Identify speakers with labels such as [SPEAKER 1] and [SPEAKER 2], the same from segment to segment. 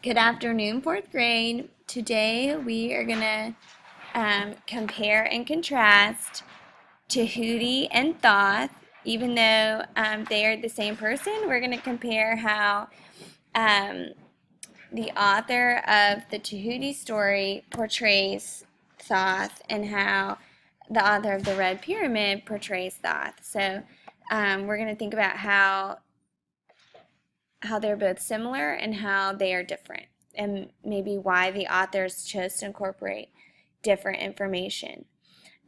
[SPEAKER 1] Good afternoon, fourth grade. Today we are going to compare and contrast Tahuti and Thoth. Even though they are the same person, we're going to compare how um, the author of the Tahuti story portrays Thoth and how the author of the Red Pyramid portrays Thoth. So we're going to think about how they're both similar and how they are different, and maybe why the authors chose to incorporate different information.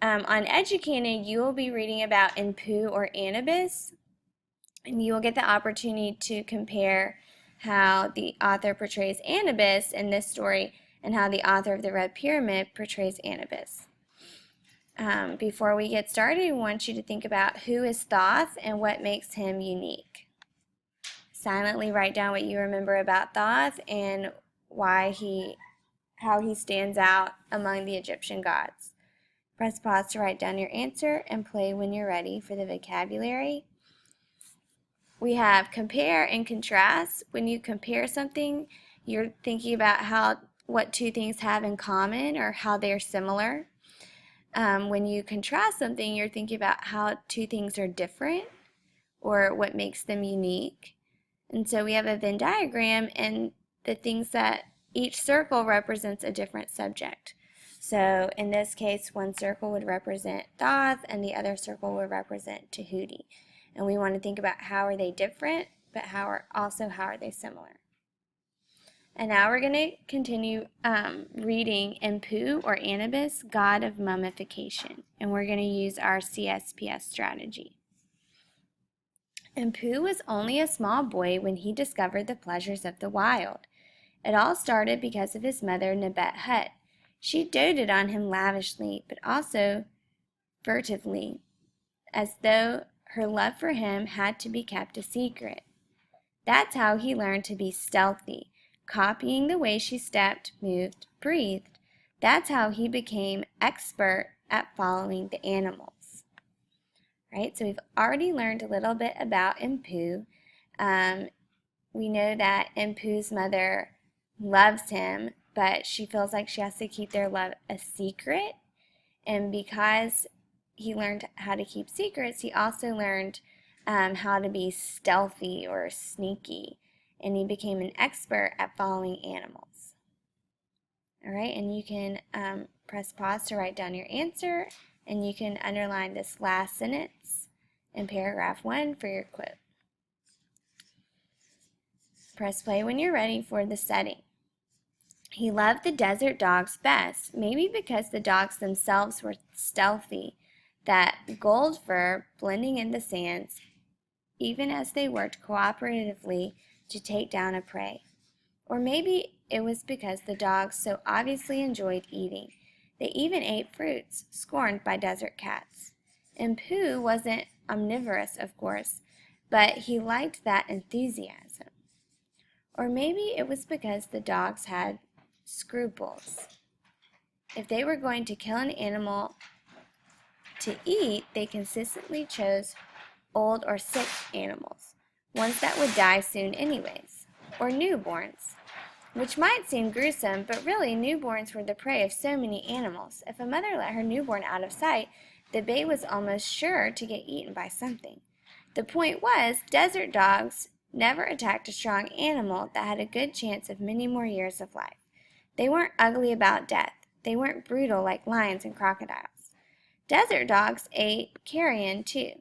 [SPEAKER 1] On Educated, you will be reading about Inpu or Anubis, and you will get the opportunity to compare how the author portrays Anubis in this story and how the author of the Red Pyramid portrays Anubis. Before we get started, I want you to think about who is Thoth and what makes him unique. Silently write down what you remember about Thoth and how he stands out among the Egyptian gods. Press pause to write down your answer and play when you're ready for the vocabulary. We have compare and contrast. When you compare something, you're thinking about what two things have in common or how they're similar. When you contrast something, you're thinking about how two things are different or what makes them unique. And so we have a Venn diagram, and the things that each circle represents a different subject. So in this case, one circle would represent Thoth and the other circle would represent Tahuti. And we want to think about how are they different, but how are they similar. And now we're going to continue reading Inpu or Anubis, God of Mummification. And we're going to use our CSPS strategy. Inpu was only a small boy when he discovered the pleasures of the wild. It all started because of his mother, Nebet-Hut. She doted on him lavishly, but also furtively, as though her love for him had to be kept a secret. That's how he learned to be stealthy, copying the way she stepped, moved, breathed. That's how he became expert at following the animals. Right, so we've already learned a little bit about Inpu. We know that Inpu's mother loves him, but she feels like she has to keep their love a secret. And because he learned how to keep secrets, he also learned how to be stealthy or sneaky. And he became an expert at following animals. All right, and you can press pause to write down your answer. And you can underline this last sentence in paragraph 1 for your quote. Press play when you're ready for the setting. He loved the desert dogs best, maybe because the dogs themselves were stealthy, that gold fur blending in the sands, even as they worked cooperatively to take down a prey. Or maybe it was because the dogs so obviously enjoyed eating. They even ate fruits, scorned by desert cats. Inpu wasn't omnivorous, of course, but he liked that enthusiasm. Or maybe it was because the dogs had scruples. If they were going to kill an animal to eat, they consistently chose old or sick animals, ones that would die soon anyways, or newborns. Which might seem gruesome, but really newborns were the prey of so many animals. If a mother let her newborn out of sight, the babe was almost sure to get eaten by something. The point was, desert dogs never attacked a strong animal that had a good chance of many more years of life. They weren't ugly about death. They weren't brutal like lions and crocodiles. Desert dogs ate carrion too.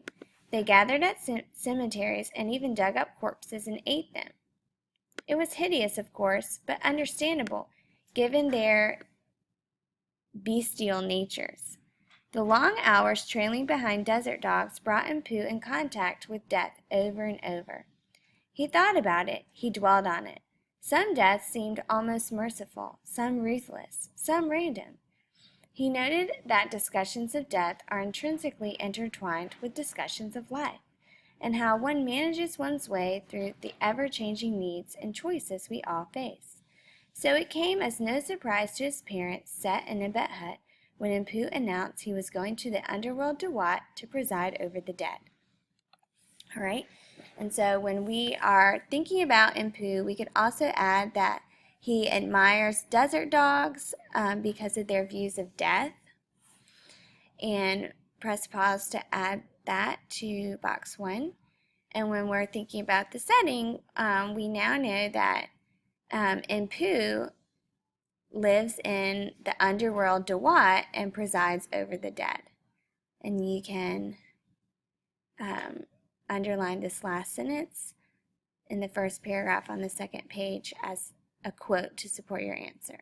[SPEAKER 1] They gathered at cemeteries and even dug up corpses and ate them. It was hideous, of course, but understandable, given their bestial natures. The long hours trailing behind desert dogs brought Inpu in contact with death over and over. He thought about it, he dwelled on it. Some deaths seemed almost merciful, some ruthless, some random. He noted that discussions of death are intrinsically intertwined with discussions of life, and how one manages one's way through the ever-changing needs and choices we all face. So it came as no surprise to his parents, Set and Nebet-Hut, when Inpu announced he was going to the underworld Duat to preside over the dead. All right, and so when we are thinking about Inpu, we could also add that He admires desert dogs because of their views of death. And press pause to add that to box 1. And when we're thinking about the setting, we now know that N'Puu lives in the underworld Dawat and presides over the dead. And you can underline this last sentence in the first paragraph on the second page as a quote to support your answer.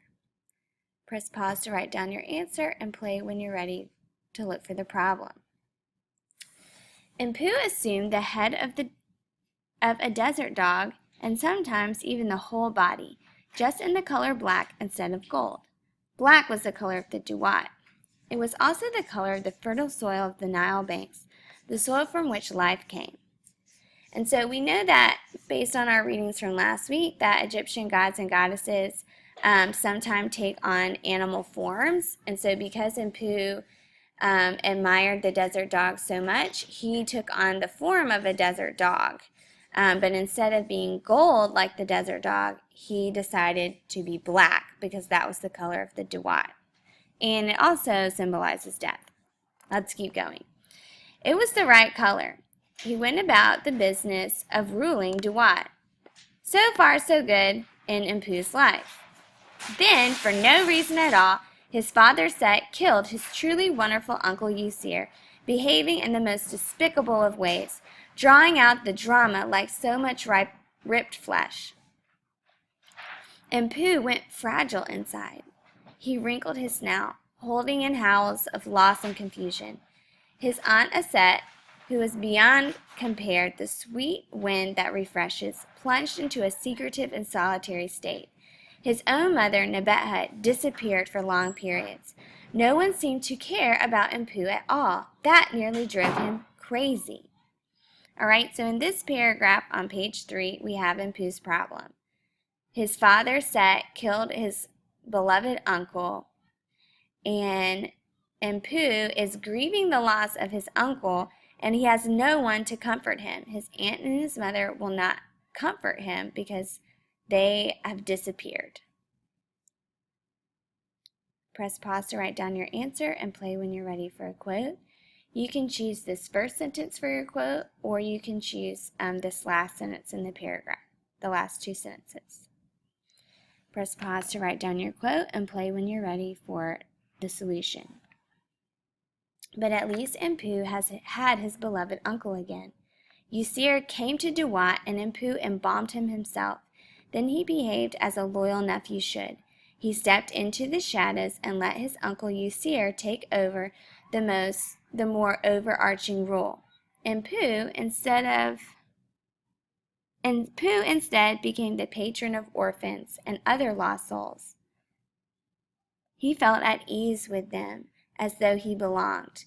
[SPEAKER 1] Press pause to write down your answer and play when you're ready to look for the problem. N'Puu assumed the head of a desert dog and sometimes even the whole body, just in the color black instead of gold. Black was the color of the Dawat. It was also the color of the fertile soil of the Nile banks, the soil from which life came. And so we know that, based on our readings from last week, that Egyptian gods and goddesses sometimes take on animal forms. And so because N'Puu admired the desert dog so much, he took on the form of a desert dog. But instead of being gold like the desert dog, he decided to be black because that was the color of the Dawat. And it also symbolizes death. Let's keep going. It was the right color. He went about the business of ruling Dawat. So far, so good in N'Puu's life. Then, for no reason at all, his father Set killed his truly wonderful uncle Usir, behaving in the most despicable of ways, drawing out the drama like so much ripped flesh. N'Puu went fragile inside. He wrinkled his snout, holding in howls of loss and confusion. His aunt Aset, who was beyond compare the sweet wind that refreshes, plunged into a secretive and solitary state. His own mother, Nebekhut, disappeared for long periods. No one seemed to care about N'Puu at all. That nearly drove him crazy. All right, so in this paragraph on page 3, we have N'Puu's problem. His father, Set, killed his beloved uncle, and N'Puu is grieving the loss of his uncle, and he has no one to comfort him. His aunt and his mother will not comfort him because they have disappeared. Press pause to write down your answer and play when you're ready for a quote. You can choose this first sentence for your quote, or you can choose this last sentence in the paragraph, the last 2 sentences. Press pause to write down your quote and play when you're ready for the solution. But at least N'Puu has had his beloved uncle again. Usir came to Dawat and N'Puu embalmed him himself. Then he behaved as a loyal nephew should. He stepped into the shadows and let his uncle Usir take over the more overarching role. N'Puu instead became the patron of orphans and other lost souls. He felt at ease with them, as though he belonged,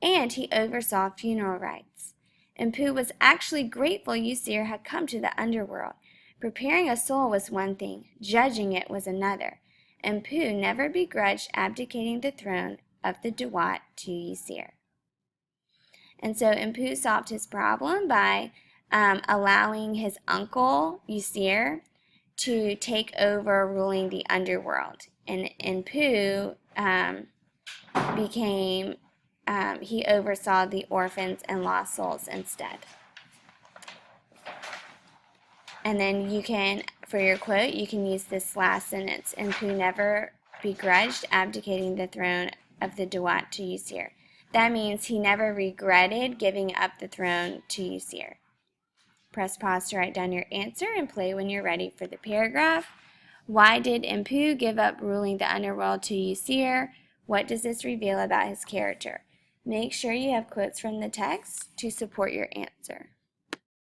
[SPEAKER 1] and he oversaw funeral rites. N'Puu was actually grateful Usir had come to the underworld. Preparing a soul was one thing, judging it was another. N'Puu never begrudged abdicating the throne of the Dawat to Usir. And so N'Puu solved his problem by allowing his uncle Usir to take over ruling the underworld. And N'Puu he oversaw the orphans and lost souls instead. And then you can, for your quote, you can use this last sentence. N'Puu never begrudged abdicating the throne of the Dawat to Usir. That means he never regretted giving up the throne to Usir. Press pause to write down your answer and play when you're ready for the paragraph. Why did N'Puu give up ruling the underworld to Usir? What does this reveal about his character? Make sure you have quotes from the text to support your answer.